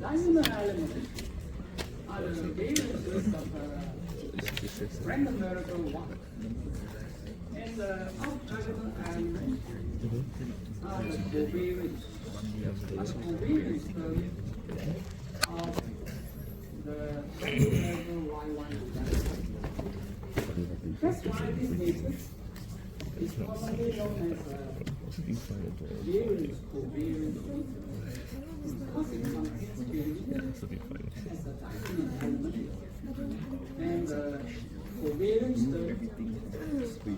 diagonal element are the variances of random variable 1. And the off-diagonal element are the covariance. Are the covariance term of the random variable y1. That's why this matrix is commonly known as variance covariance. Because it contains variance as a diagonal element, and the covariance term is the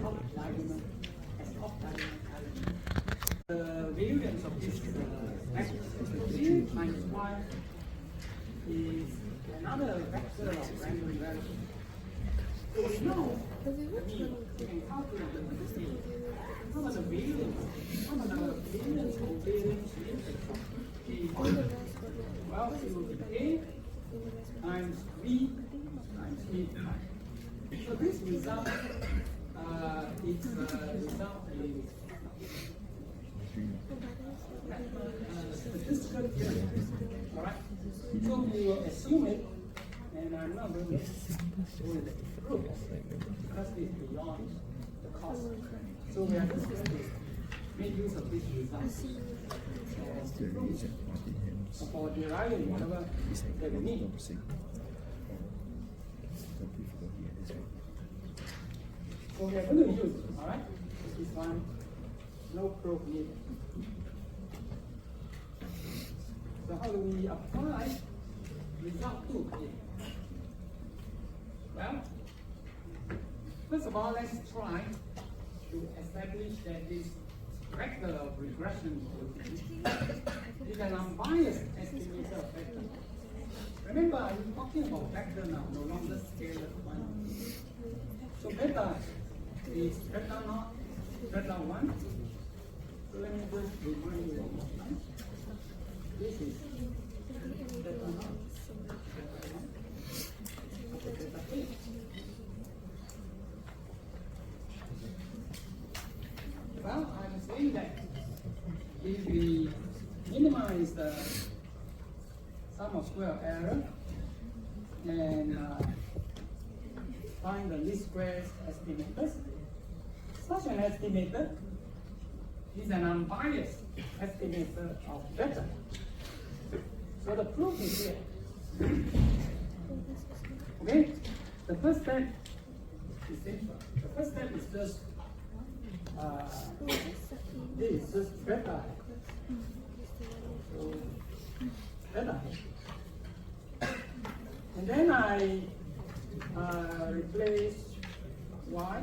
off-diagonal as off-diagonal element. The variance of this vector 3 times y is another vector of random variable. So we know we can calculate the variance. How about the variance? How about the variance covariance matrix of K? Well, it will be A times V times V prime. So this result, its result is statistical theorem. Alright? So we will assume it, and I'm not going to go into proof because it's beyond the cost. So we are just going to make use of this result for deriving whatever that we need. So we are going to use, alright? This one, no proof needed. So how do we apply result 2 here? Well, first of all, let's try to establish that this vector of regression is an unbiased estimator of vector. Remember, I'm talking about vector now, no longer scalar quantity. So beta is beta naught, beta 1. So let me just remind you one more time. This is beta naught, beta 1, beta 8. Well, I'm saying that if we minimize the sum of square error and find the least squares estimators, such an estimator is an unbiased estimator of beta. So the proof is here. Okay? The first step is simple. The first step is just this is just beta. So beta. And then I replace y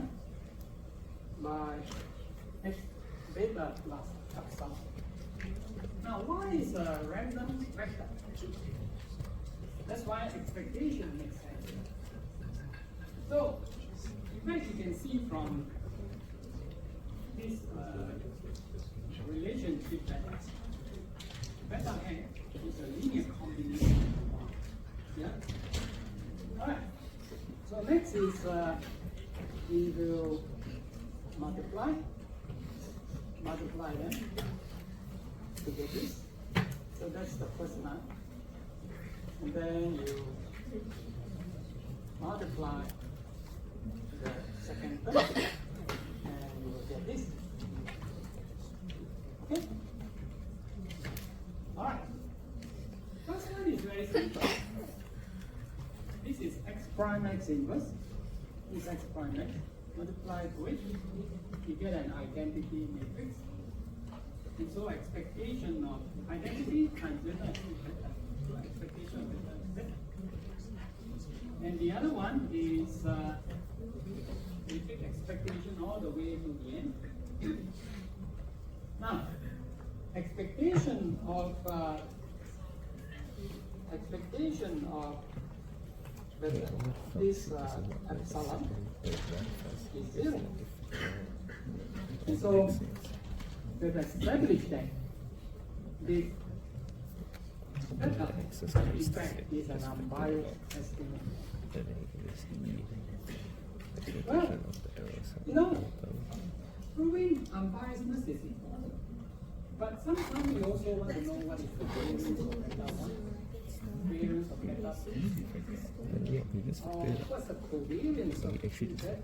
by x beta plus epsilon. Now y is a random vector. That's why expectation makes sense. So in fact you can see from this relationship that beta n is a linear combination of y. Yeah? Alright. So next is we will multiply them to get this. So that's the first line. And then you multiply the second term. And you will get this. Okay? Alright. First one is very simple. This is x prime x inverse. This x prime x multiplied with, you get an identity matrix. And so expectation of identity times beta is beta. So expectation of beta is beta. And the other one is we take expectation all the way to the end. Now, expectation of this epsilon is 0. And so we've established that this beta in fact is an unbiased estimate. Well, you know, proving unbiasedness is important. But sometimes we also want to know what is the variance of beta 1, variance of beta 2, or what's the covariance of beta.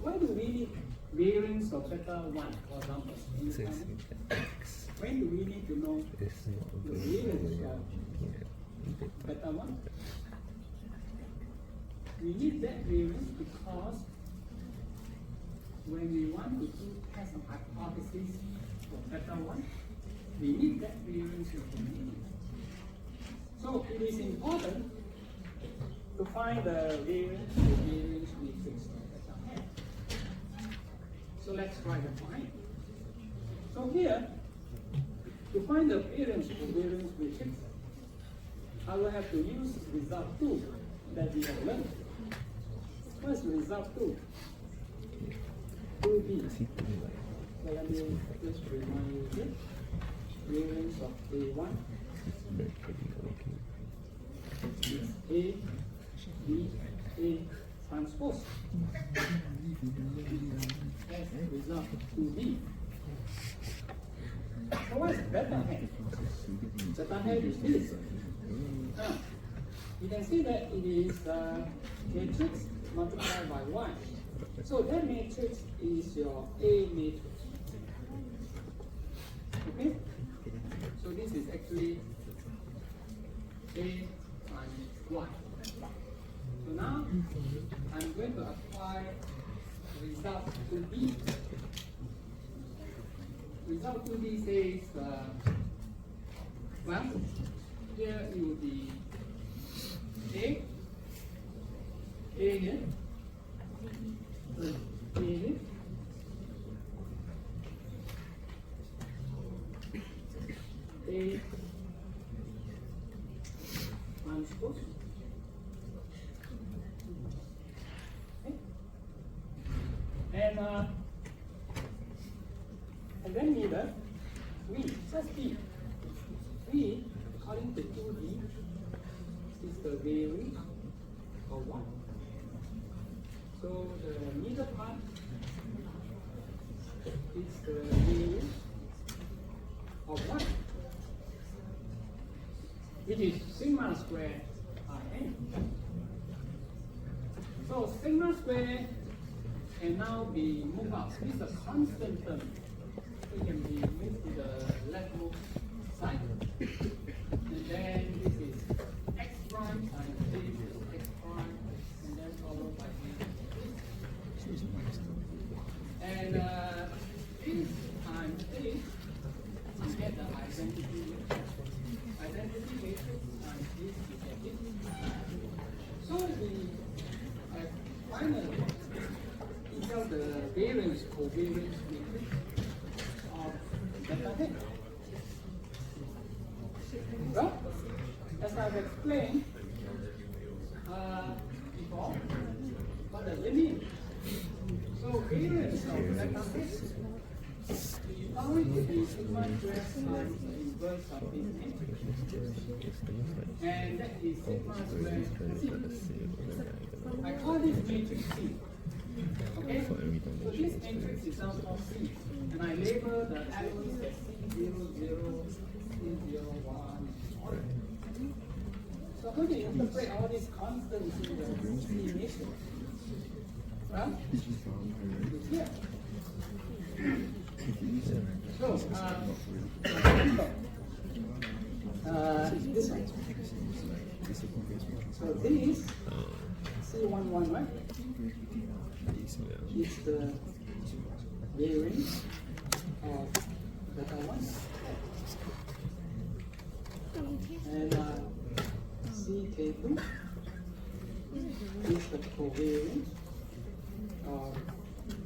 Why do we need variance of beta 1, for example? When do we need to know the variance of beta 1? We need that variance because when we want to test some hypothesis for beta 1, we need that variance information. So it is important to find the variance matrix of beta n. So let's try to find. So here, to find the variance matrix, I will have to use result 2 that we have learned. What's result 2? 2b. So let me just remind you here. Variance of A1 is A, B, A transpose. That's result 2b. So what is beta hat? Beta hat is this. Now, you can see that it is matrix multiplied by 1. So that matrix is your A matrix. Okay? So this is actually A times 1. So now I'm going to apply result to B. Result to B says, well, here it will be A here, A here, A transpose. Okay. And then neither V, just V. V, according to 2D, is the variance of 1. So the middle part is the variance of 1, which is sigma squared Rn. So sigma squared can now be moved out. This is a constant term. It can be moved to the leftmost side. And then this is x prime times this is x prime, and then followed by this. And this times this, you get the identity matrix. Identity matrix times this, you get it. So we finally equal the variance covariance matrix of beta n. Well, as I've explained before, what does it mean? So variance of beta n is going to be sigma squared times the inverse of this matrix. And that is sigma squared C. I call this matrix C. Okay? So this matrix is now called C. And I label the elements as C00, C01, so how do you interpret all these constants in the C matrix? Well, it's here. So, this one. So this C11, right? Is the variance of beta 1. And CK2 is the covariance of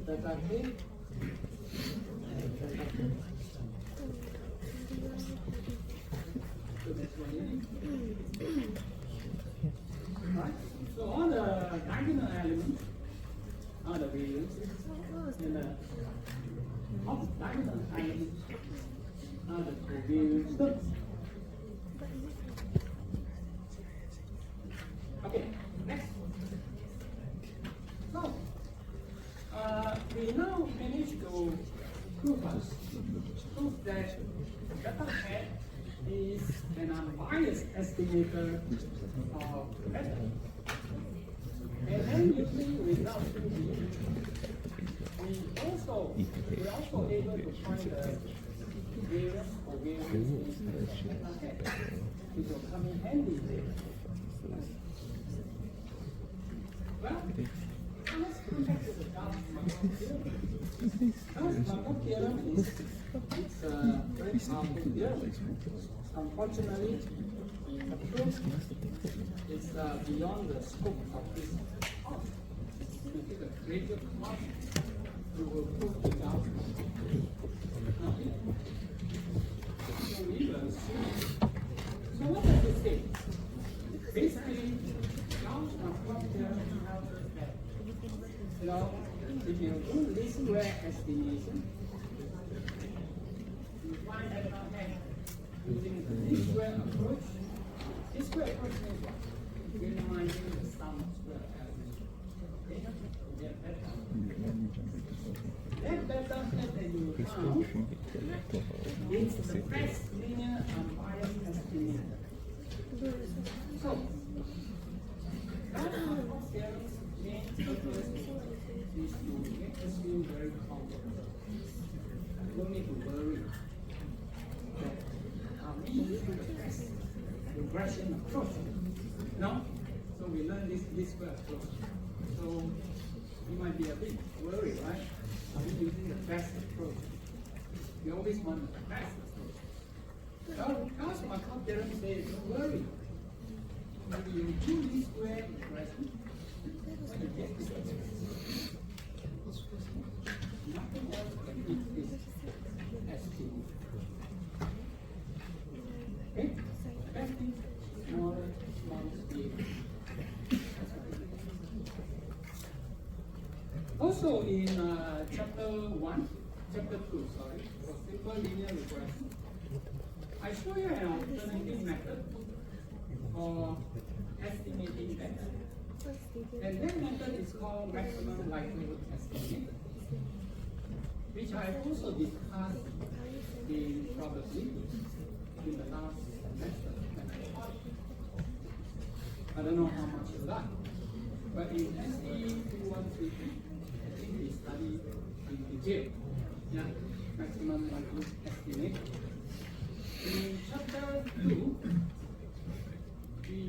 beta K and beta K. So this one is. Right? So all the diagonal elements are the variances, and the off-diagonal elements are the covariance terms. beta hat is an unbiased estimator of beta. And then using result 2D, we're also able to find the variance or variance in the beta hat, which will come in handy later. Well, let's come back to the Gauss-Markov theorem. Gauss-Markov theorem is a very powerful theorem. Unfortunately, the proof is beyond the scope of this course. If you take a greater course, you will prove the Gauss-Markov. So we will see. So what does it say? Basically, Gauss-Markov theorem tells us that, if you do least square estimation, you find that using the least square approach. This square approach means what? Minimizing the sum of square elements. Okay? Get beta. That beta set that you found is the best linear unbiased estimator. So, Gauss-Markov theorem's main purpose is to make us feel very comfortable. You don't need to worry that we use the best regression approach. No? So we learn this square approach. So you might be a bit worried, right? Are we using the best approach? We always want the best approach. Well, Gauss-Markov theorem says, don't worry. If you do this square regression, when you get this expression, nothing else can beat this estimate. Okay? Best thing, smaller scale. Also in chapter 2, for simple linear regression, I show you an alternative method for estimating beta. And that method is called maximum likelihood estimate, which I also discussed in probability in the last semester when I taught. I don't know how much you like, but in ST3131, I think we studied in detail. Yeah, maximum likelihood estimate. In chapter 2, we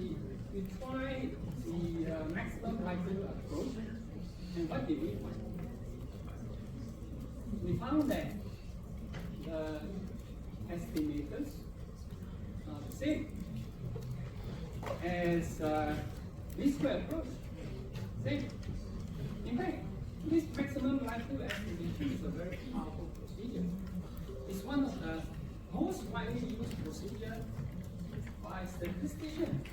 tried the maximum likelihood approach, and what did we find? We found that the estimators are the same as this square approach. Same. In fact, this maximum likelihood estimation is a very powerful procedure. It's one of the most widely used procedures by statisticians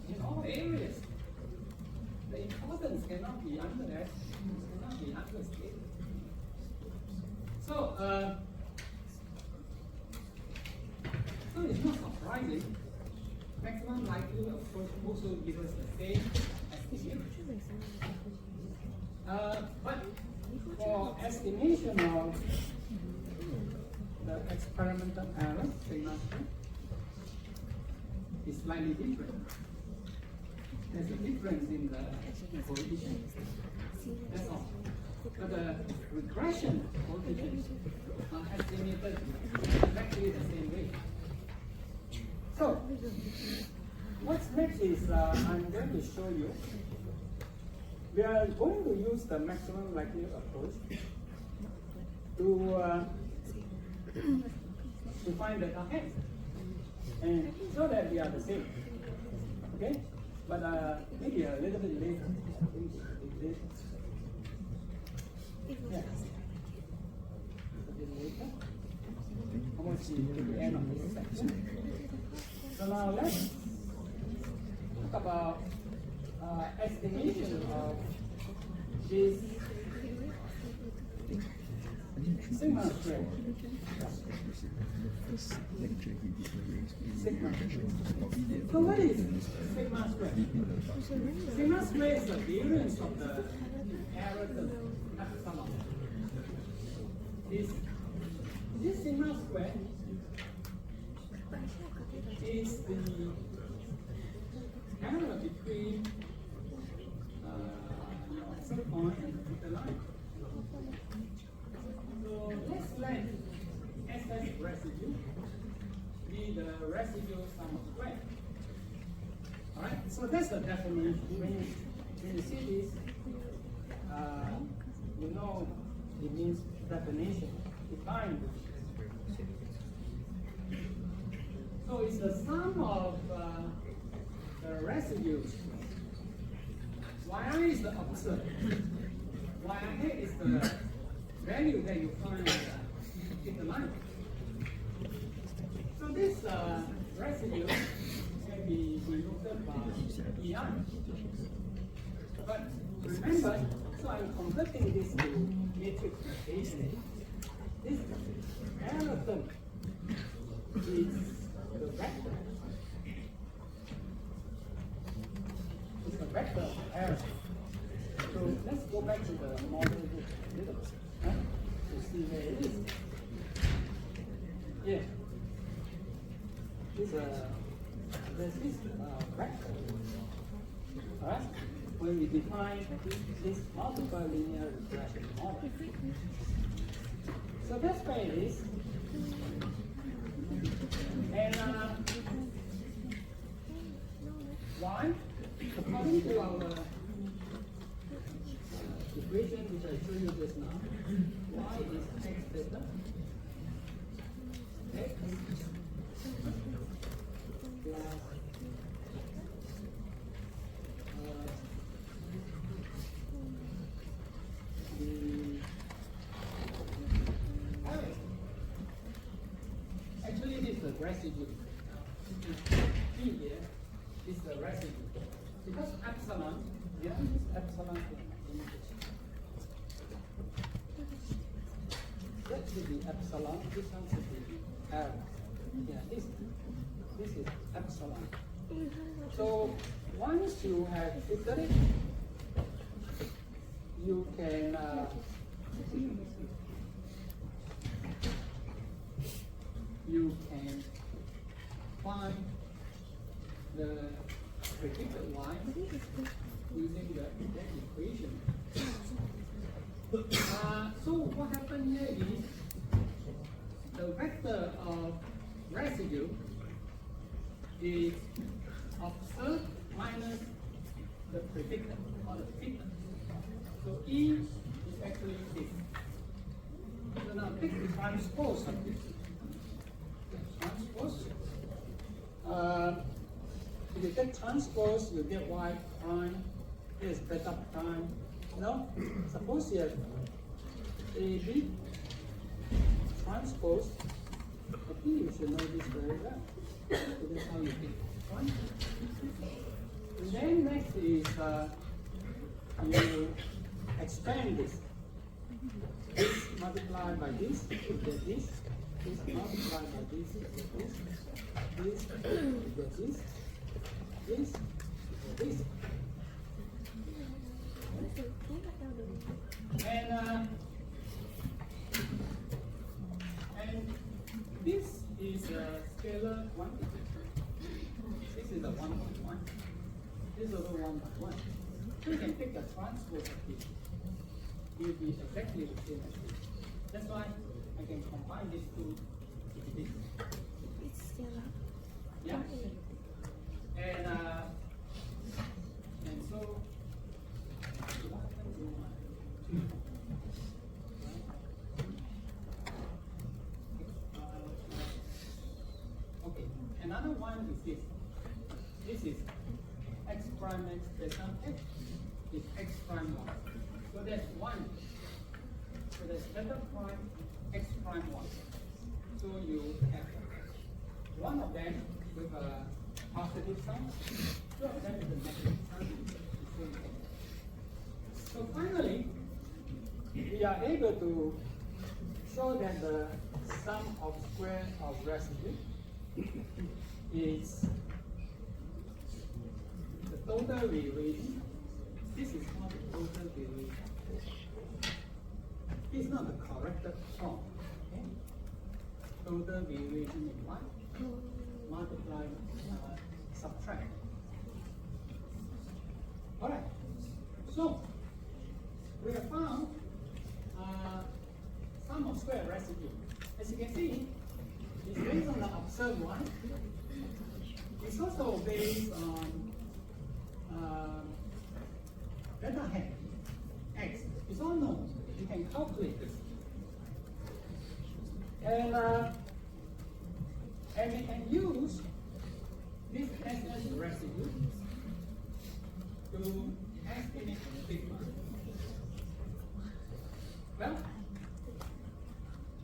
in all areas. The importance cannot be understated. So it's not surprising. Maximum likelihood approach also gives us the same estimate. But for estimation of the experimental error, sigma square, is slightly different. There's a difference in the coefficient. That's all. But the regression coefficients are estimated exactly the same way. So, what's next is I'm going to show you. We are going to use the maximum likelihood approach to find the target, and so that we are the same. Okay, but maybe a little bit later. Yeah. A bit later. Almost to the end of this section. So now let's talk about estimation of this sigma square. Sigma. So what is sigma square? Sigma square is the variance of the error term, epsilon. This sigma square is the error between some point and the line. So let's let SS residue be the residual sum of square. Alright, so that's the definition. When you see this, you know it means definition, define. So it's the sum of the residues. Yi is the observed. Yi is the value that you find in the line. So this residue can be denoted by EI. But remember, so I'm converting this to matrix notation. This error term is the vector. It's the vector of error. So let's go back to the model book a little bit to see where it is. Yeah. There's this vector. Alright? When we define this multiple linear regression model. So that's where it is. And y, according to our equation which I showed you just now, y is x theta, x plus actually this is the residue. P here is the residue. Because epsilon, yeah, this epsilon that should be epsilon, this one should be L. Yeah, this is epsilon. So once you have figured it, you can find the predicted y using that equation. So what happened here is the vector of residue is observed minus the predicted or the fitted. So E is actually this. So now take the transpose of this. Transpose. If you take transpose, you get y prime. Here's beta prime. No? Suppose you have AB transpose. I think you should know this very well. So that's how you pick one. And then next is you expand this. This multiplied by this, you get this. This multiplied by this, you get this. This, you get this. This, this. And this is a scalar quantity. This is a 1.1. This is also 1.1. So you can take the transpose of this. It will be exactly the same as this. That's why I can combine these two with this. It's scalar. Yeah. And so okay, another one is this. This is x prime x beta x is x prime 1. So that's 1. So that's beta prime x prime 1. So you have one of them with a positive sign, two of them with a negative sign. So finally, we are able to show that the sum of square of residue is the total variation. This is not the total variation. It's not the corrected form. Okay? Total variation in y multiply, subtract. All right. So we have found sum of square residue. As you can see, it's based on the observed one. It's also based on beta hat x. It's all known. You can calculate this. And we can use this SS residue to estimate sigma. Well,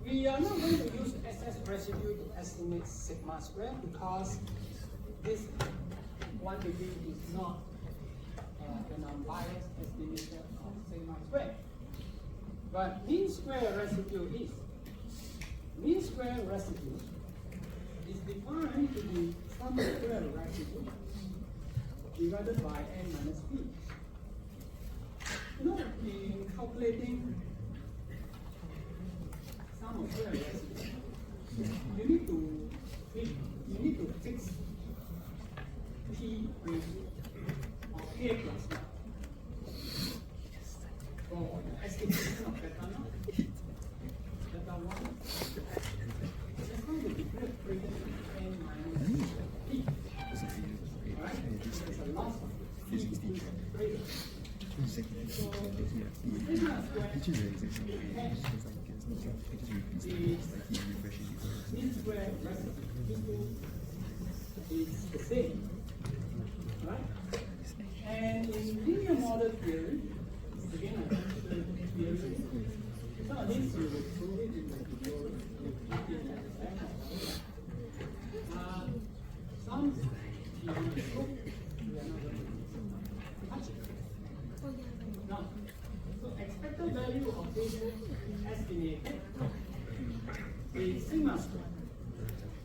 we are not going to use SS residue to estimate sigma square because this 1 degree is not an unbiased estimation of sigma square. But mean square residue is. Mean square residue is defined to be sum square residue divided by n minus p. You know, in calculating sum of square residue, you need to fix p with or k plus 1 for the estimation of beta naught. Beta 1 is going to be greater than n minus p. Alright? There's a loss of p is greater. So sigma square mean square residue is the same. Right? And in linear model theory, again I consider theory, some of these you will prove it in the tutorial, some theory is good, we are not going to touch it. Now, so expected value of this estimated is sigma square.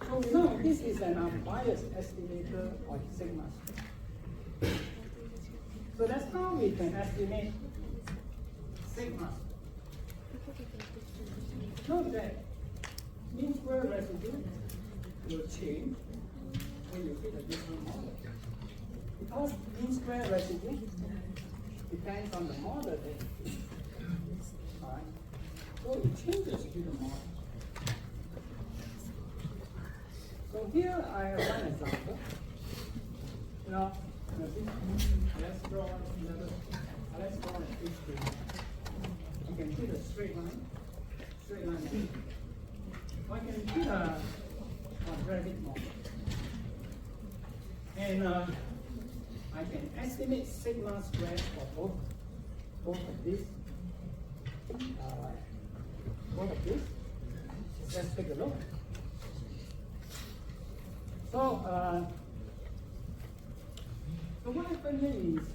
So we know this is an unbiased estimator of sigma square. So that's how we can estimate sigma. Note that mean square residue will change when you fit a different model. Because mean square residue depends on the model that you fit. Alright? So it changes to the model. So here I have one example. Now, let's draw another. Let's draw an straight line. You can fit a straight line. Straight line. Or I can fit a quadratic model. And I can estimate sigma square for both of these. Both of these. Let's take a look. So, so what happens is,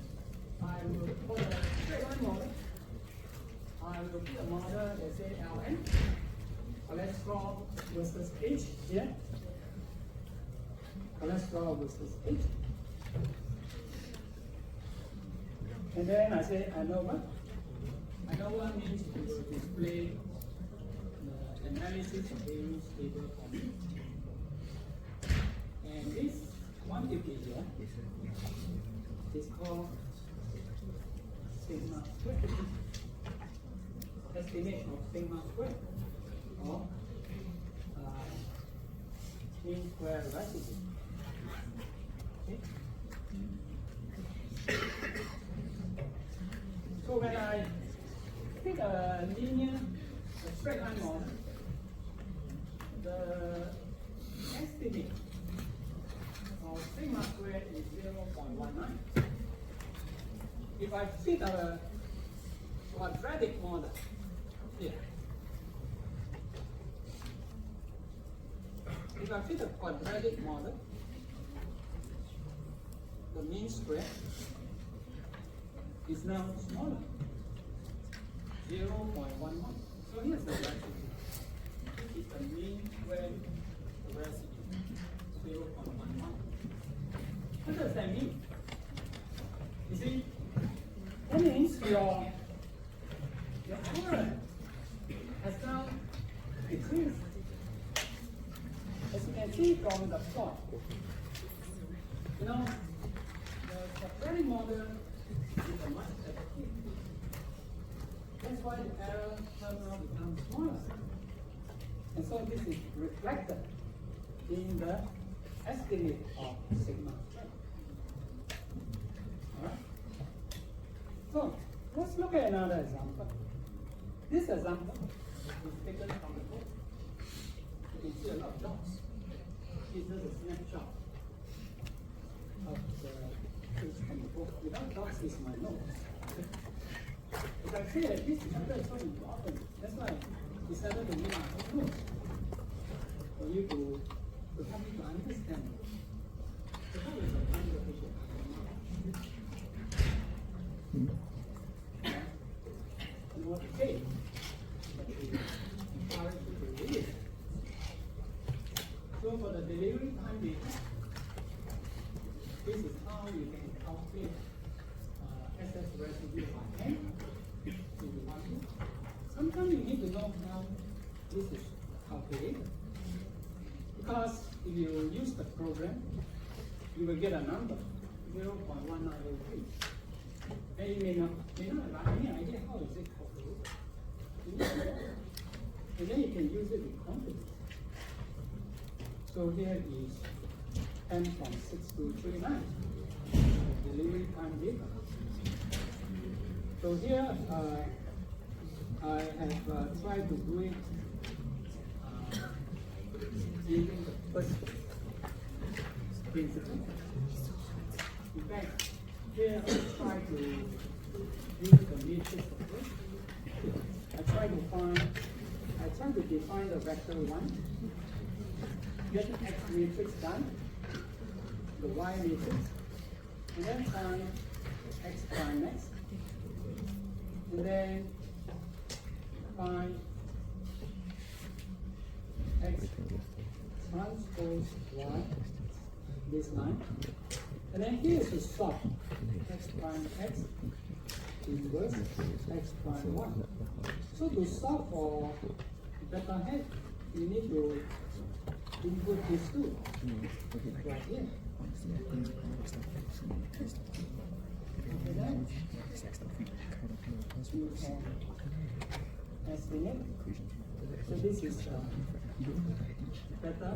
I will put a straight line model. I will put a model, let's say Ln. Cholesterol versus H here. Cholesterol versus H. And then I say ANOVA. ANOVA means we will display the analysis of various table for me. And this one degree here is called sigma square. Estimate of sigma square or mean square residue. Okay. So when I pick a linear, a straight line model, the estimate of sigma square is 0.19. If I fit a quadratic model here, if I fit a quadratic model, the mean square is now smaller, 0.11. So here's the residue. This is the mean square residue, 0.11. What does that mean? You see, that means your error has now decreased. As you can see from from the plot. You know, the very model is a much better kit. That's why the error terminal becomes smaller. And so this is reflected in the estimate of sigma. Alright? So let's look at another example. This example is taken from the book. You can see a lot of dots. This is a snapshot of the page from the book. Without dots is my notes. As I say that this chapter is so important, that's why we decided to make our notes for you to help you to understand. So how is the kind of picture? And what to say? But we encourage you to read it. So for the delivery time data, this is how you can calculate SS residue by hand. Sometimes you need to know how this is calculated. Because if you use the program, you will get a number, 0.1903. And you may not have any idea how is it calculated. And then you can use it with confidence. So here is 10.6239, delivery time data. So here I have tried to do it using the first principle. In fact, here I try to use the matrix approach. I try to define the vector 1, get the X matrix done, the Y matrix, and then find X prime X, and then find X transpose Y, this line, and then here is the stop, X prime X, inverse X prime Y. So to solve for beta head, you need to input these two right here. And then you can estimate. So this is beta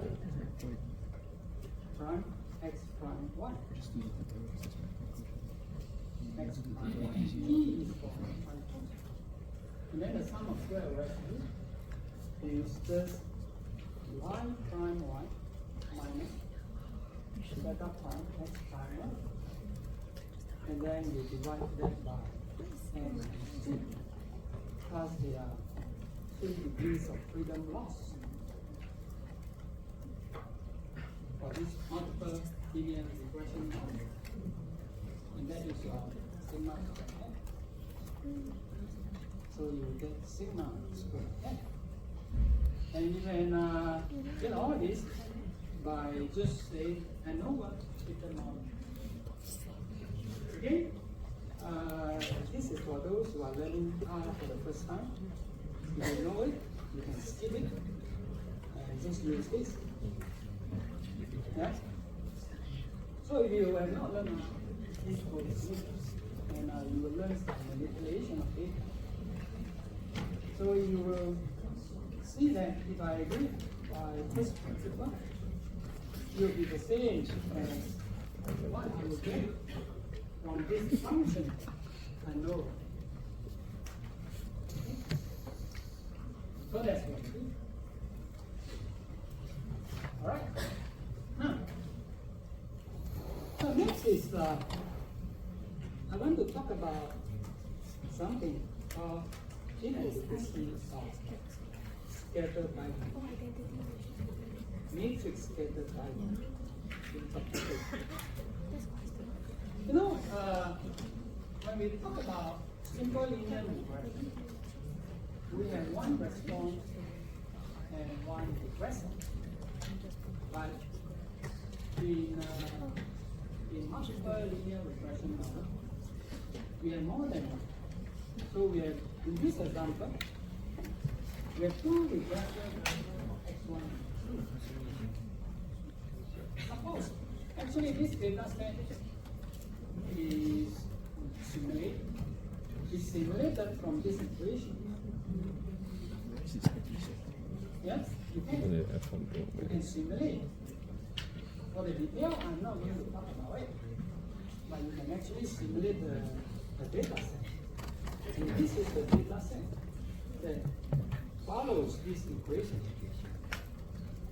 prime X prime Y. X prime Y. E is for prime. And then the sum of square residue is just Y prime Y minus beta prime X prime Y. And then you divide that by n, because there are 3 degrees of freedom loss for this multiple linear regression model. And that is your sigma square n. So you get sigma square n. And you can get all this by just saying an over fitted model. Okay? This is for those who are learning R for the first time. If you know it, you can skip it and just use this. Yeah? So if you have not learned this code, and you will learn some manipulation of it. So you will see that if I do it by this principle, it will be the same as what I will get from this function I know. So that's what we do. Alright. Now, so next is I want to talk about something called inadequacy of scattered by matrix scattered by interpretation. You know, when we talk about simple linear regression, we have one response and one regressor. But in multiple linear regression model, we have more than one. So we have, in this example, we have two regressors, x1 and x2. course, actually this data set is simulated from this equation. Yes, you can simulate. For the detail, I'm not going to talk about it, but you can actually simulate the data set. And this is the data set that follows this equation.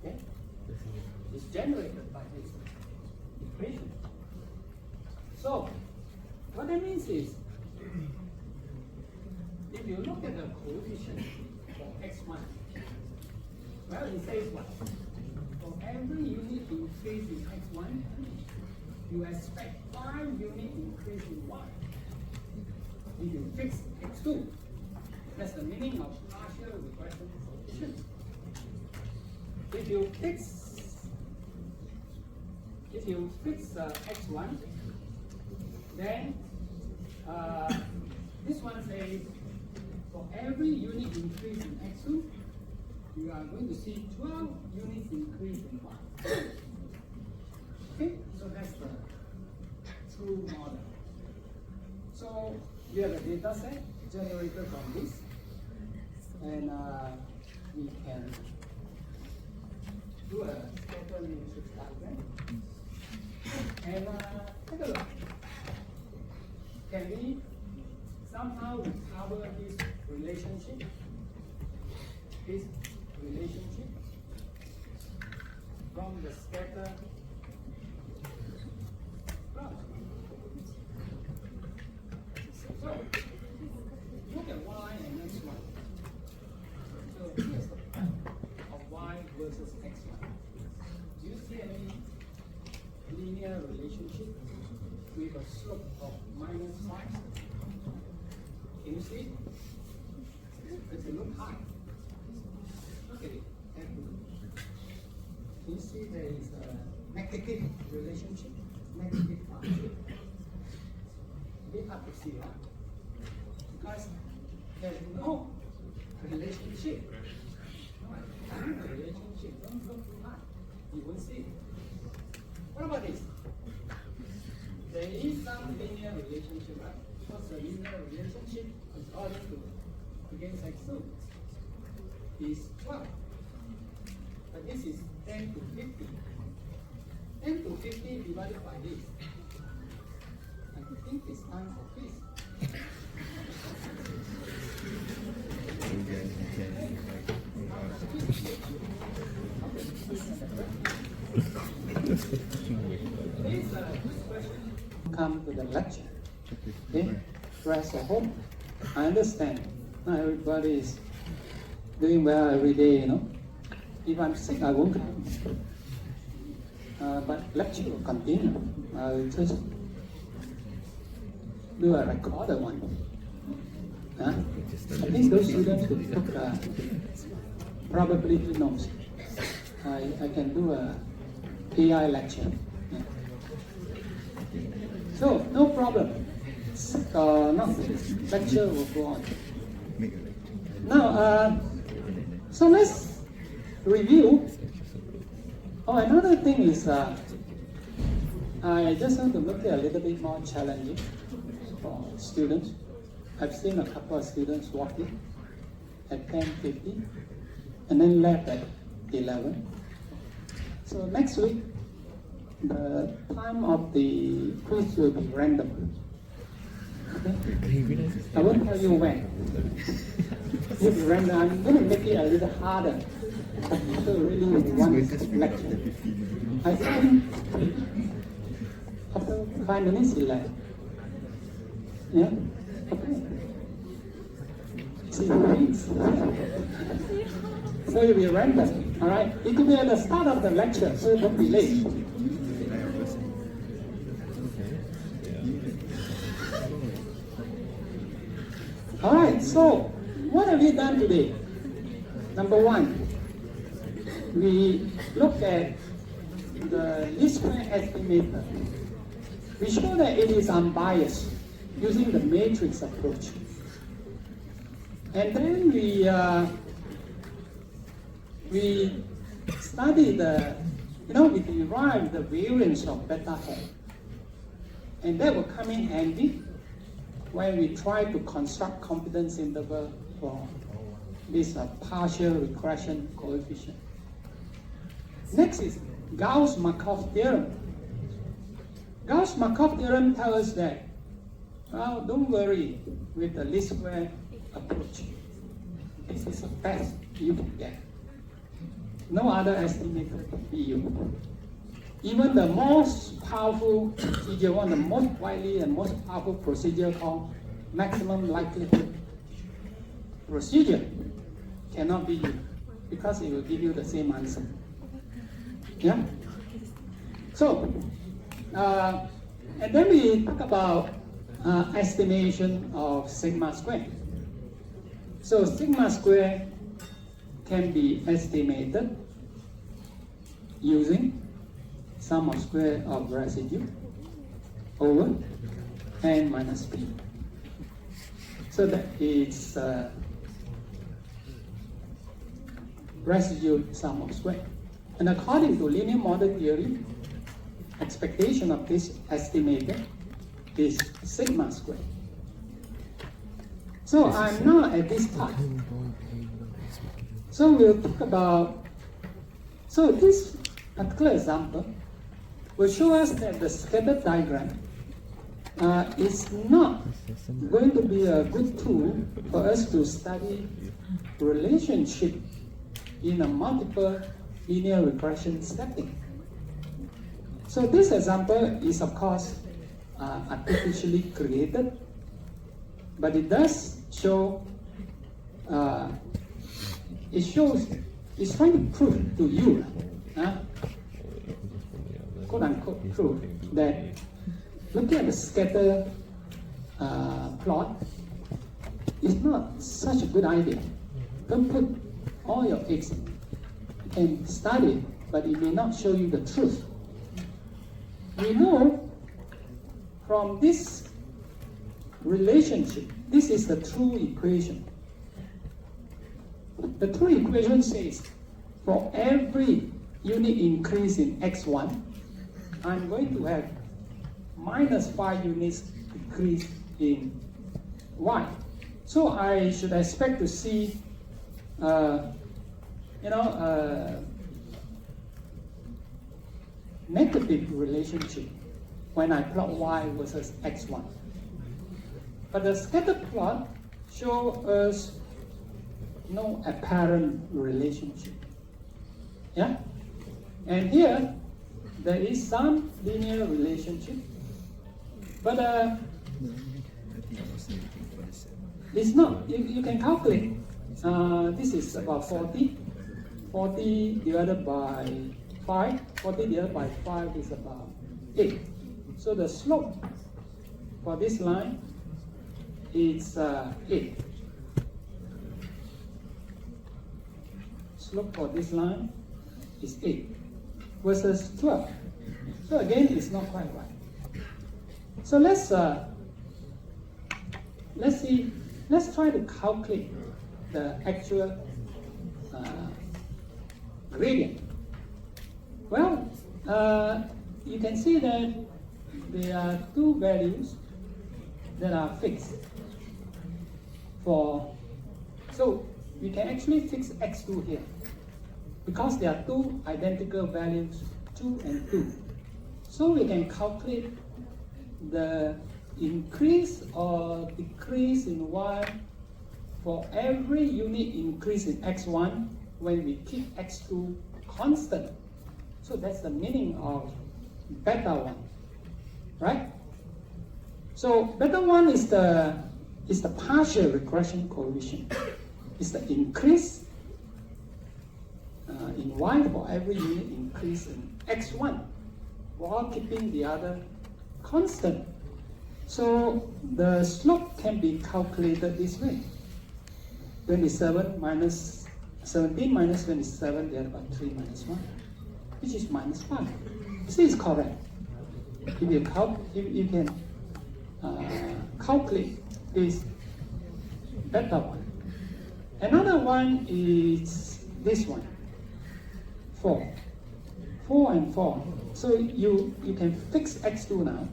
Okay? It's generated by this equation. So, what that means is, if you look at the coefficient for x1, well, it says what? For every unit increase in x1, you expect 5 unit increase in y. If you fix x2, that's the meaning of partial regression coefficient. If you fix x1, then this one says for every unit increase in x2, you are going to see 12 units increase in y. Okay, so that's the true model. So we have a data set generated from this, and we can do a scatter matrix diagram and take a look. Can we somehow recover this relationship? From the scatter plot. So look at y and x1. So here's the plot of y versus x1. Do you see any linear relationship with a slope of -5? Can you see? Does it look high? Look at it. Can you see there is a negative relationship? Negative 5. It's hard to see, right? Because there's no relationship. No relationship. Don't look too high. You won't see it. What about this? There is some linear relationship, right? What's the linear relationship? According to against x2 is 12. But this is 10 to 50. 10 to 50 divided by this. I think it's time for quiz. Come to the lecture. Okay? Rest at home. I understand. Not everybody is doing well every day, you know. If I'm sick, I won't come. But lecture will continue. I will just do a recorded one. I think those students who took probability notes, I can do a PI lecture. Yeah. So, no problem. Sick or not, lecture will go on. Now, so let's review. Oh, another thing is, I just want to make it a little bit more challenging for students. I've seen a couple of students walking at 10:50 and then left at 11. So next week, the time of the quiz will be random. Okay? I won't tell you when. It will be random. I'm going to make it a little harder. People really want this lecture. I think after 5 minutes, you like. Yeah? Okay. See who wins. So it will be random. Alright? It could be at the start of the lecture, so don't be late. Alright, so what have we done today? Number one, we look at the least square estimator. We show that it is unbiased using the matrix approach. And then we study the we derive the variance of beta hat. And that will come in handy when we try to construct confidence interval for this partial regression coefficient. Next is Gauss-Markov theorem. Gauss-Markov theorem tells us that, well, don't worry with the least square approach. This is the best you can get. No other estimator can beat you. Even the most powerful procedure, one of the most widely and most powerful procedure called maximum likelihood procedure, cannot be you because it will give you the same answer. Yeah? So, and then we talk about estimation of sigma square. So sigma square can be estimated using sum of square of residue over n minus p. So that is residue sum of square. And according to linear model theory, expectation of this estimator is sigma square. So I'm now at this part. So we'll talk about, so this particular example will show us that the scatter diagram is not going to be a good tool for us to study relationship in a multiple linear regression setting. So this example is of course artificially created, but it does show, it's trying to prove to you, quote unquote prove, that looking at the scatter plot is not such a good idea. Don't put all your eggs in. You can study, but it may not show you the truth. We know from this relationship, this is the true equation. The true equation says, for every unit increase in x1, I'm going to have minus 5 units decrease in y. So I should expect to see, negative relationship when I plot y versus x1. But the scatter plot shows us no apparent relationship. Yeah? And here, there is some linear relationship, but it's not, you can calculate. This is about 40. 40 divided by 5. 40 divided by 5 is about 8. So the slope for this line is 8. Slope for this line is 8 versus 12. So again, it's not quite right. So let's try to calculate the actual gradient. Well, you can see that there are two values that are fixed. So we can actually fix x2 here because there are two identical values, 2 and 2. So we can calculate the increase or decrease in y for every unit increase in x1 when we keep x2 constant. So that's the meaning of beta 1, right? So beta 1 is the partial regression coefficient. It's the increase in y for every unit increase in x1 while keeping the other constant. So the slope can be calculated this way. 17 minus 27 divided by 3 minus 1, which is minus 5. This is correct. If you can calculate this beta 1. Another one is this one, 4. 4 and 4. So you can fix x2 now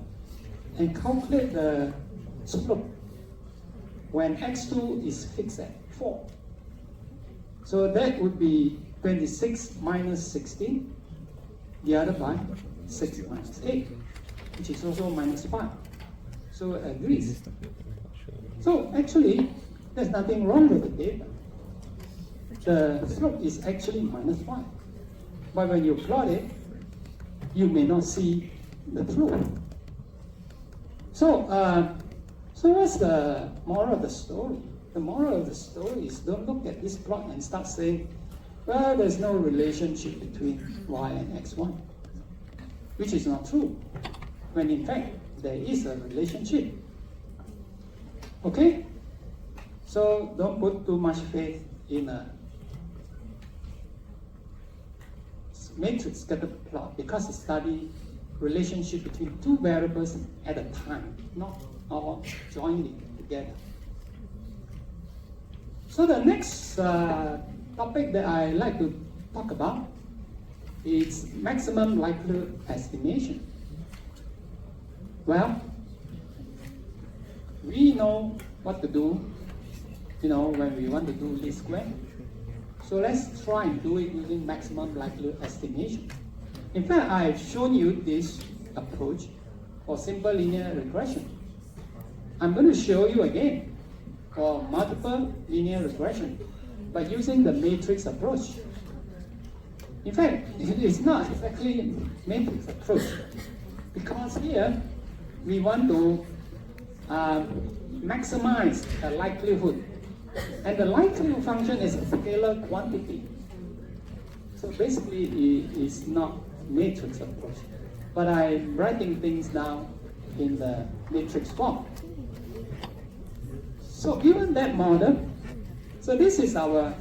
and calculate the slope when x2 is fixed at 4. So that would be 26 minus 16 divided by 6 minus 8, which is also minus 5. So it agrees. So actually, there's nothing wrong with the data. The slope is actually minus 5. But when you plot it, you may not see the flow. So, so what's the moral of the story? The moral of the story is don't look at this plot and start saying, well, there's no relationship between y and x1, which is not true, when in fact there is a relationship. Okay? So don't put too much faith in a matrix scatter plot because it studies relationship between two variables at a time, not all jointly together. So the next topic that I like to talk about is maximum likelihood estimation. Well, we know what to do, when we want to do least square. So let's try and do it using maximum likelihood estimation. In fact, I've shown you this approach for simple linear regression. I'm going to show you again for multiple linear regression by using the matrix approach. In fact, it is not exactly a matrix approach because here we want to maximize the likelihood. And the likelihood function is a scalar quantity. So basically, it is not matrix approach. But I'm writing things down in the matrix form. So given that model, so this is our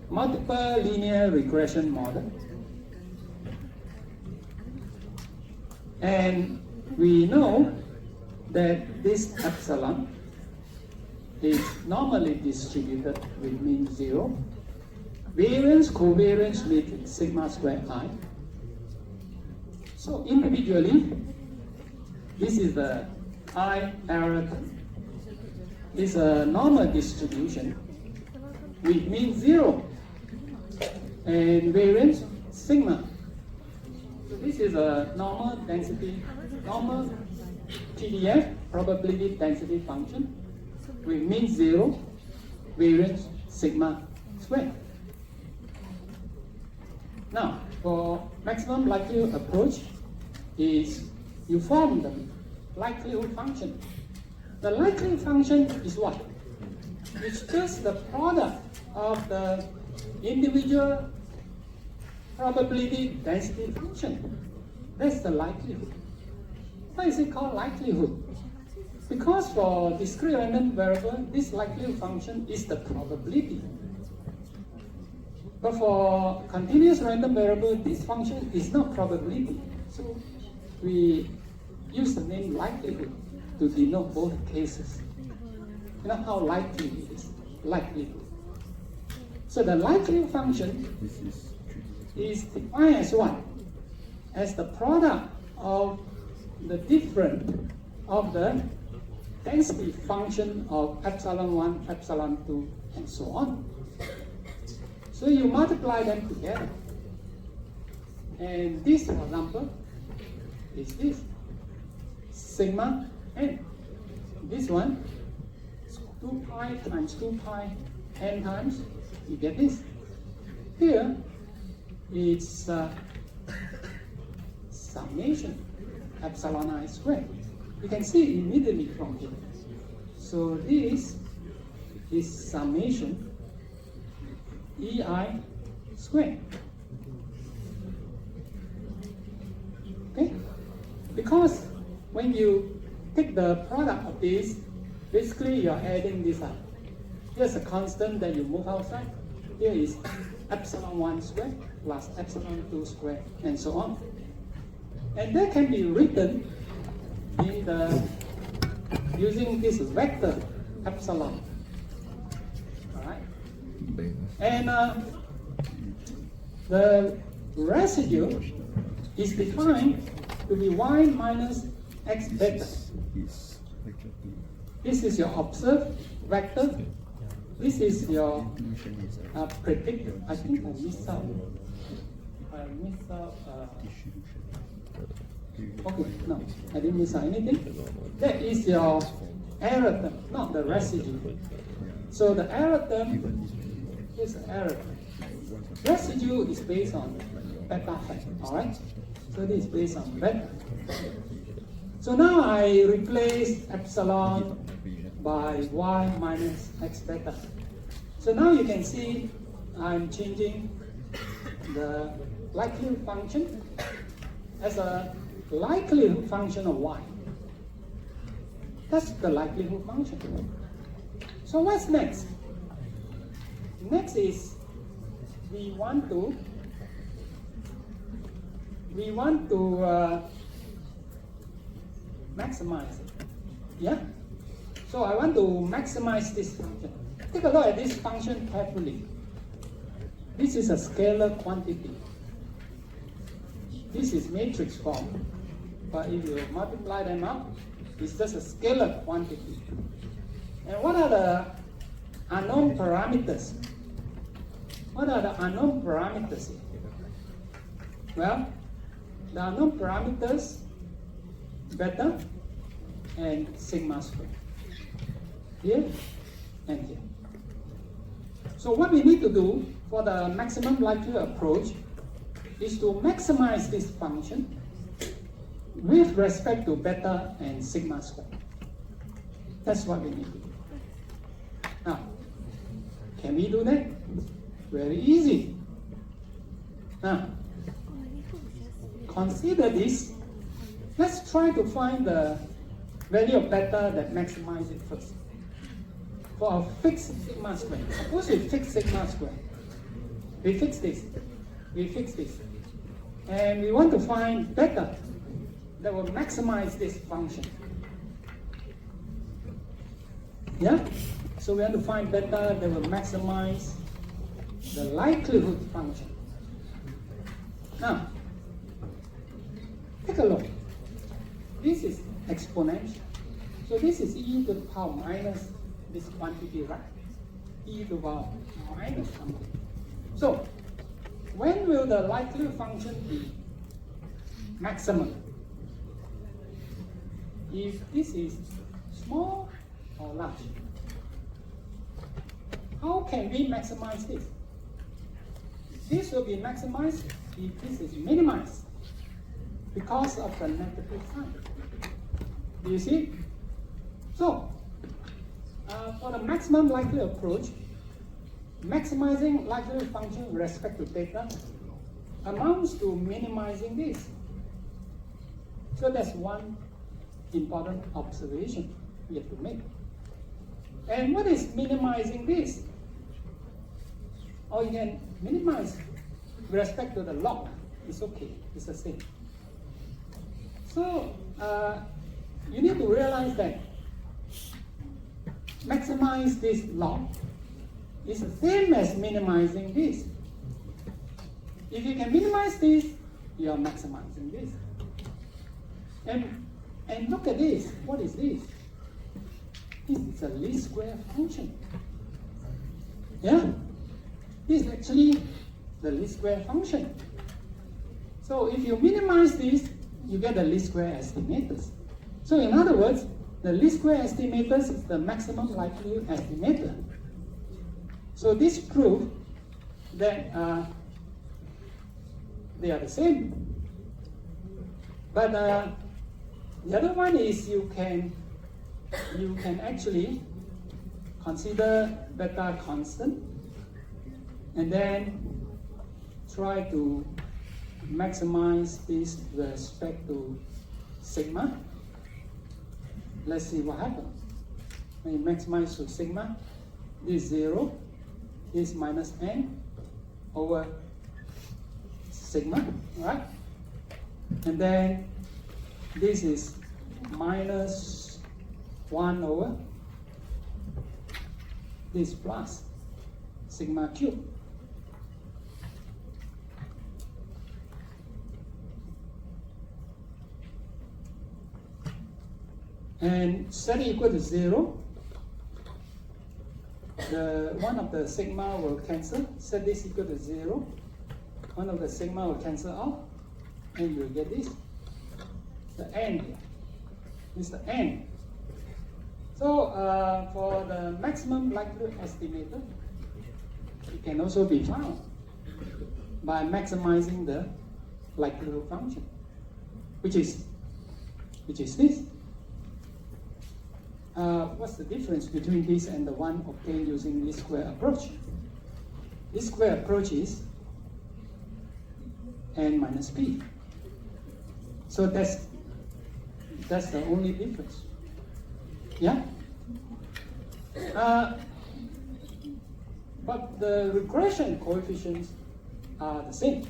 multiple linear regression model. And we know that this epsilon is normally distributed with mean 0, variance covariance matrix sigma squared I. So individually, this is the I error term. It's a normal distribution with mean 0 and variance sigma. So this is a normal density, normal PDF probability density function with mean 0, variance sigma squared. Now, for maximum likelihood approach is you form the likelihood function. The likelihood function is what? It's just the product of the individual probability density function. That's the likelihood. Why is it called likelihood? Because for discrete random variable, this likelihood function is the probability. But for continuous random variable, this function is not probability. So we use the name likelihood to denote both cases. You know how likely it is, likelihood. So the likelihood function is defined as what? As the product of the difference of the density function of epsilon 1, epsilon 2, and so on. So you multiply them together. And this, for example, is this sigma n. This one is 2 pi times 2 pi n times, you get this. Here, it's summation epsilon I squared. You can see immediately from here. So this is summation EI squared. Okay? Because when you take the product of this, basically you're adding this up. Here's a constant that you move outside. Here is epsilon 1 squared plus epsilon 2 squared, and so on. And that can be written in the using this vector epsilon. Alright? And the residue is defined to be y minus x beta. This is your observed vector. This is your predicted. I think I missed out. Okay, no, I didn't miss out anything. That is your error term, not the residue. So the error term is error term. Residue is based on beta factor, alright? So this is based on beta. So now I replace epsilon by y minus x beta. So now you can see I'm changing the likelihood function as a likelihood function of y. That's the likelihood function. So what's next? Next is we want to maximize it. Yeah? So I want to maximize this function. Take a look at this function carefully. This is a scalar quantity. This is matrix form. But if you multiply them up, it's just a scalar quantity. And what are the unknown parameters? What are the unknown parameters here? Well, the unknown parameters, beta and sigma squared. Here and here. So what we need to do for the maximum likelihood approach is to maximize this function with respect to beta and sigma squared. That's what we need to do. Now, can we do that? Very easy. Now, consider this. Let's try to find the value of beta that maximizes it first. For a fixed sigma square, suppose we fix sigma square. We fix this. And we want to find beta that will maximize this function. Yeah? So we want to find beta that will maximize the likelihood function. Now, take a look. This is exponential. So this is e to the power minus this quantity, right? E to the power minus something. So, when will the likelihood function be maximum? If this is small or large? How can we maximize this? This will be maximized if this is minimized because of the negative sign. Do you see? So, for the maximum likelihood approach, maximizing likelihood function with respect to beta amounts to minimizing this. So that's one important observation we have to make. And what is minimizing this? Or you can minimize with respect to the log. It's okay, it's the same. So you need to realize that maximize this log is the same as minimizing this. If you can minimize this, you are maximizing this. And look at this. What is this? This is a least square function. Yeah? This is actually the least square function. So if you minimize this, you get the least square estimators. So in other words, the least square estimators is the maximum likelihood estimator. So this proves that they are the same. But the other one is you can actually consider beta constant and then try to maximize this with respect to sigma. Let's see what happens. When you maximize to sigma, this is 0, this minus n over sigma, right? And then this is minus 1 over this plus sigma cube. and set it equal to 0, one of the sigma will cancel. Set this equal to 0, one of the sigma will cancel out, and you'll get this. The n here. This is the n. So for the maximum likelihood estimator, it can also be found by maximizing the likelihood function, which is this. What's the difference between this and the one obtained using least square approach? Least square approach is n minus p. So that's the only difference. Yeah? But the regression coefficients are the same.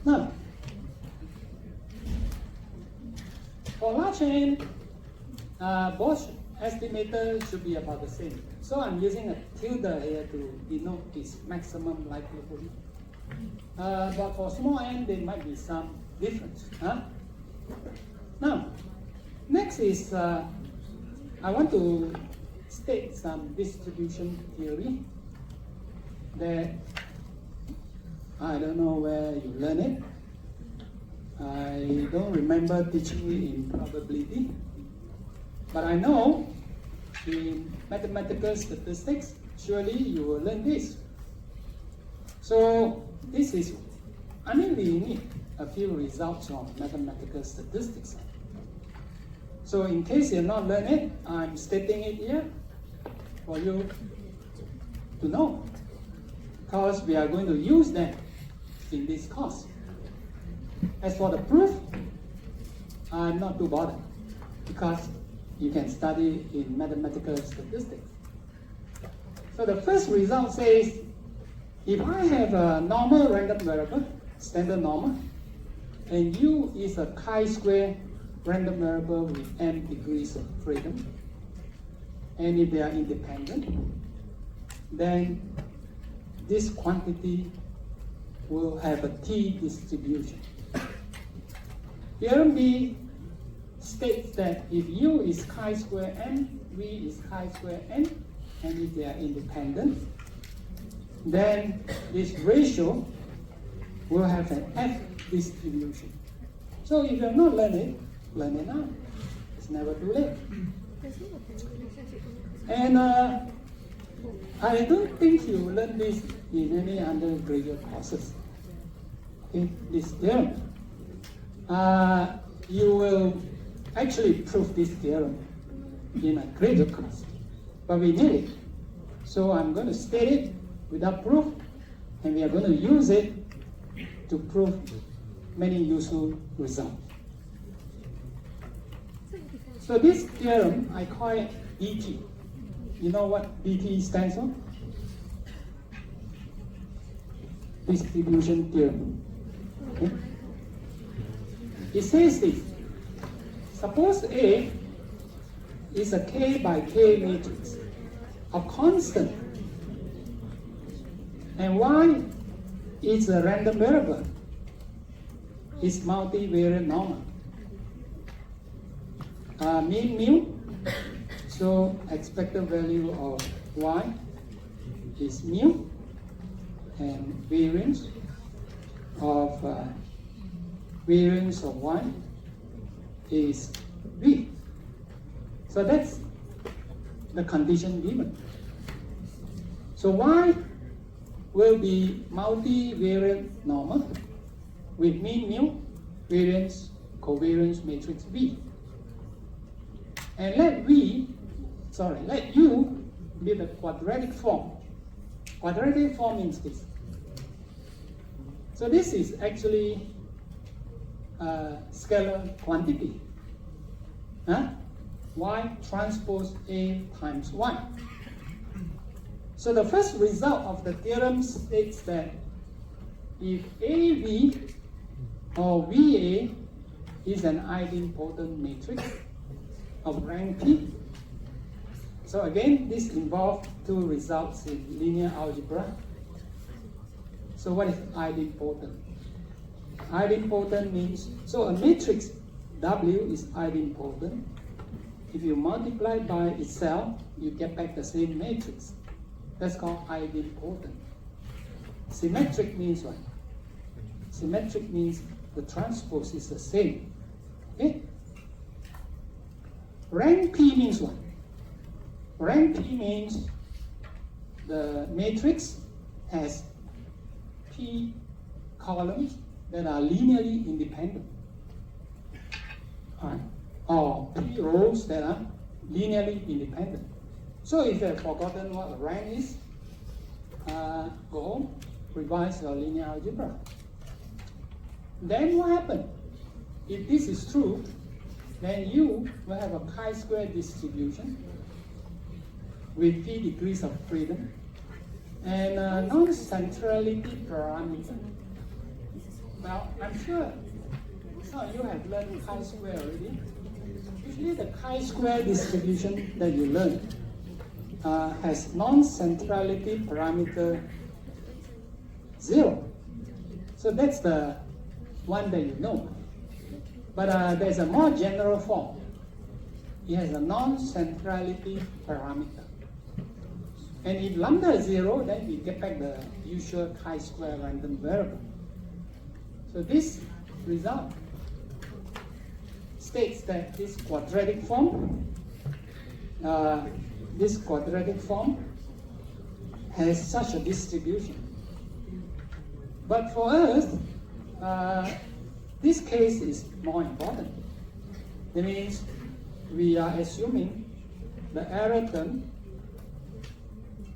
Now, for large n, both estimators should be about the same. So I'm using a tilde here to denote this maximum likelihood. But for small n, there might be some difference. Now, next is I want to state some distribution theory that I don't know where you learn it. I don't remember teaching it in probability, but I know in mathematical statistics, surely you will learn this. So this is, we need a few results from mathematical statistics. So in case you're not learning it, I'm stating it here for you to know, because we are going to use them in this course. As for the proof, I'm not too bothered, because you can study in mathematical statistics. So the first result says, if I have a normal random variable, standard normal, and U is a chi-square random variable with n degrees of freedom, and if they are independent, then this quantity will have a t distribution. Theorem B states that if U is chi-square n, V is chi-square n, and if they are independent, then this ratio will have an F distribution. So if you have not learned it, learn it now. It's never too late. And I don't think you learn this in any undergraduate courses. Okay, this theorem. You will actually prove this theorem in a graduate course, but we need it. So I'm going to state it without proof, and we are going to use it to prove many useful results. So this theorem, I call it DT. You know what DT stands for? Distribution theorem. Okay. It says this. Suppose A is a K by K matrix of constant, and Y is a random variable. It's multivariate normal. Mean mu, so expected value of Y is mu, and variance of Y is V. So that's the condition given. So Y will be multivariate normal with mean mu, variance, covariance matrix V. And let U be the quadratic form. Quadratic form means this. So this is actually a scalar quantity. Y transpose A times Y. So the first result of the theorem states that if AV or VA is an idempotent matrix of rank P. So again, this involves two results in linear algebra. So what is idempotent? Idempotent means, so a matrix W is idempotent if you multiply by itself, you get back the same matrix. That's called idempotent. Symmetric means what? Symmetric means the transpose is the same. Okay? Rank P means what? Rank P means the matrix has P columns that are linearly independent. Right. Or P rows that are linearly independent. So if you have forgotten what a rank is, go home, revise your linear algebra. Then what happens? If this is true, then you will have a chi-square distribution with p degrees of freedom and a non-centrality parameter. Well, I'm sure some of you have learned chi-square already. Usually the chi-square distribution that you learn has non-centrality parameter 0. So that's the one that you know. But there's a more general form. It has a non-centrality parameter. And if lambda is 0, then we get back the usual chi-square random variable. So this result states that this quadratic form has such a distribution. But for us, this case is more important. That means we are assuming the error term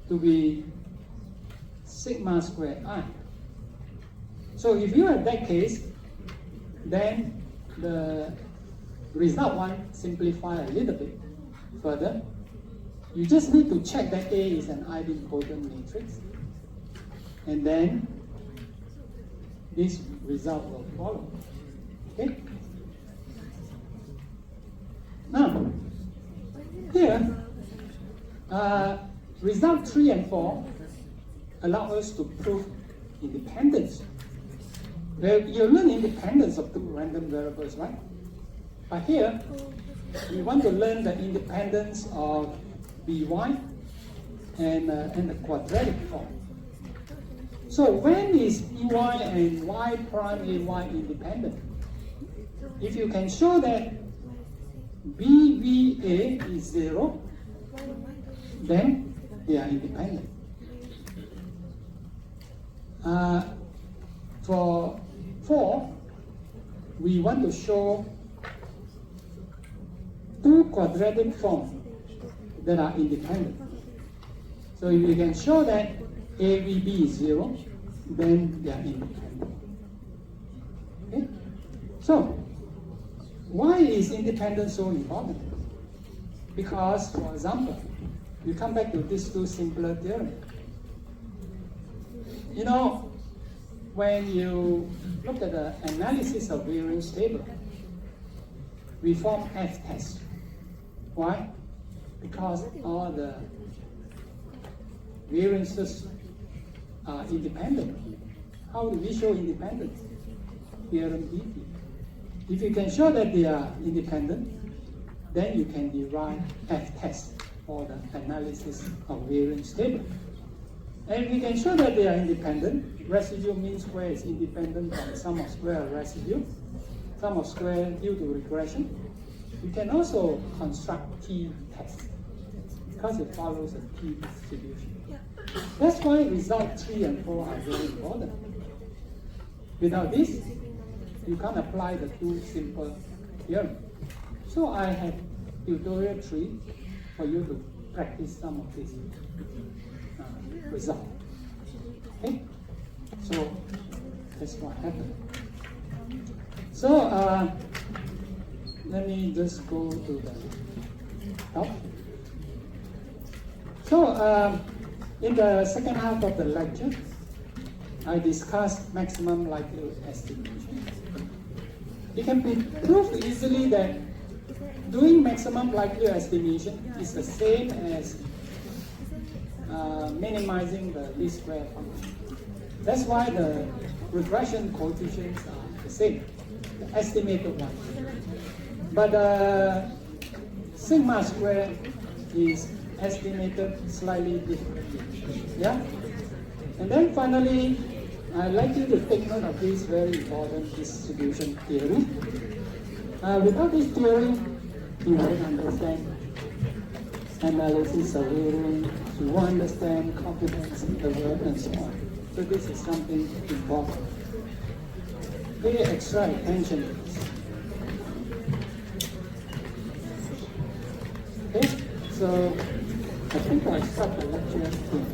to be sigma squared I. So if you have that case, then the result one simplify a little bit further. You just need to check that A is an idempotent matrix, and then this result will follow. Okay? Now, here, result 3 and 4 allow us to prove independence. Well, you learn independence of two random variables, right? But here, we want to learn the independence of By and the quadratic form. So when is By and Y prime Ay independent? If you can show that BVA is 0, then they are independent. For 4, we want to show two quadratic forms that are independent. So if we can show that AVB is 0, then they are independent. Okay? So, why is independence so important? Because, for example, you come back to these two simpler theorems. You know, when you look at the analysis of variance table, we form F-test. Why? Because all the variances are independent. How do we show independence? Theorem DT. If you can show that they are independent, then you can derive F-test for the analysis of variance table. And if you can show that they are independent, residue mean square is independent from sum of square residue, sum of square due to regression. You can also construct T-test because it follows a T distribution. That's why results 3 and 4 are very important. Without this, you can't apply the two simple theorems. So I have tutorial 3 for you to practice some of these results. Okay? So that's what happened. So let me just go to the top. So in the second half of the lecture, I discussed maximum likelihood estimation. It can be proved easily that doing maximum likelihood estimation is the same as minimizing the least square function. That's why the regression coefficients are the same, the estimated one. But sigma square is estimated slightly differently. Yeah? And then finally, I'd like you to take note of this very important distribution theory. Without this theory, you won't understand analysis of variance, you won't understand confidence interval, and so on. So this is something important. Pay extra attention to this. Okay, so I think I start the lecture here.